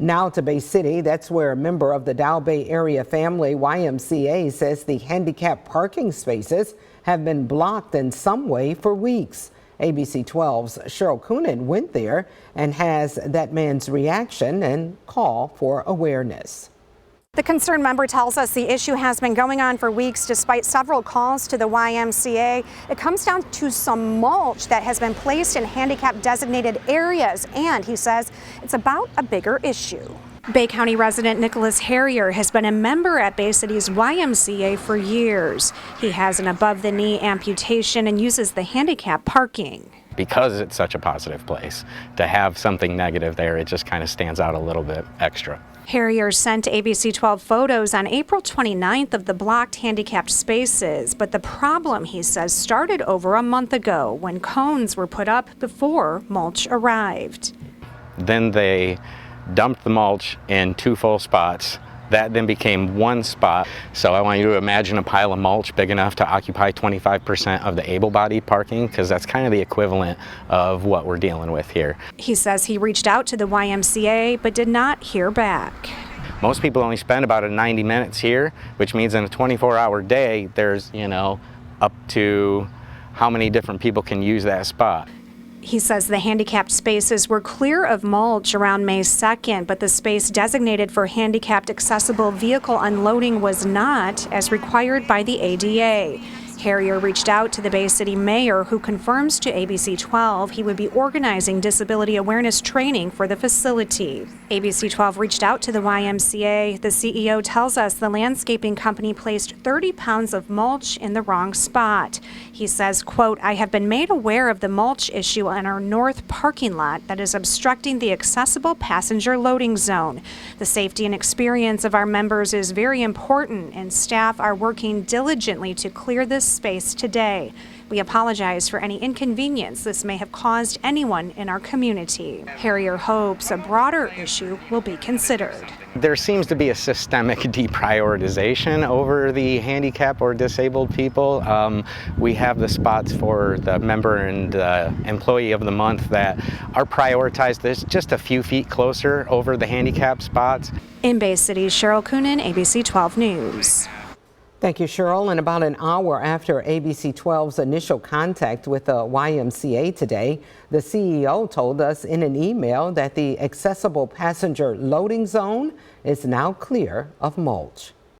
Now to Bay City, that's where a member of the Dow Bay area family YMCA says the handicapped parking spaces have been blocked in some way for weeks. ABC 12's Cheryl Coonan went there and has that man's reaction and call for awareness. The concerned member tells us the issue has been going on for weeks despite several calls to the YMCA. It comes down to some mulch that has been placed in handicap designated areas, and he says it's about a bigger issue. Bay County resident Nicholas Harrier has been a member at Bay City's YMCA for years. He has an above-the-knee amputation and uses the handicap parking. Because it's such a positive place, to have something negative there, it just kind of stands out a little bit extra. Harrier sent ABC 12 photos on April 29th of the blocked handicapped spaces, but the problem, he says, started over a month ago when cones were put up before mulch arrived. Then they dumped the mulch in 2 full spots. That then became 1 spot. So I want you to imagine a pile of mulch big enough to occupy 25% of the able-bodied parking, because that's kind of the equivalent of what we're dealing with here. He says he reached out to the YMCA but did not hear back. Most people only spend about 90 minutes here, which means in a 24-hour day, there's, up to how many different people can use that spot. He says the handicapped spaces were clear of mulch around May 2nd, but the space designated for handicapped accessible vehicle unloading was not, as required by the ADA. Harrier reached out to the Bay City mayor, who confirms to ABC 12 he would be organizing disability awareness training for the facility. ABC 12 reached out to the YMCA. The CEO tells us the landscaping company placed 30 pounds of mulch in the wrong spot. He says, quote, "I have been made aware of the mulch issue on our north parking lot that is obstructing the accessible passenger loading zone. The safety and experience of our members is very important, and staff are working diligently to clear this space today. We apologize for any inconvenience this may have caused anyone in our community." Harrier hopes a broader issue will be considered. There seems to be a systemic deprioritization over the handicapped or disabled people. We have the spots for the member and employee of the month that are prioritized this just a few feet closer over the handicapped spots. In Bay City, Cheryl Coonan, ABC 12 News. Thank you, Cheryl. And about an hour after ABC 12's initial contact with the YMCA today, the CEO told us in an email that the accessible passenger loading zone is now clear of mulch.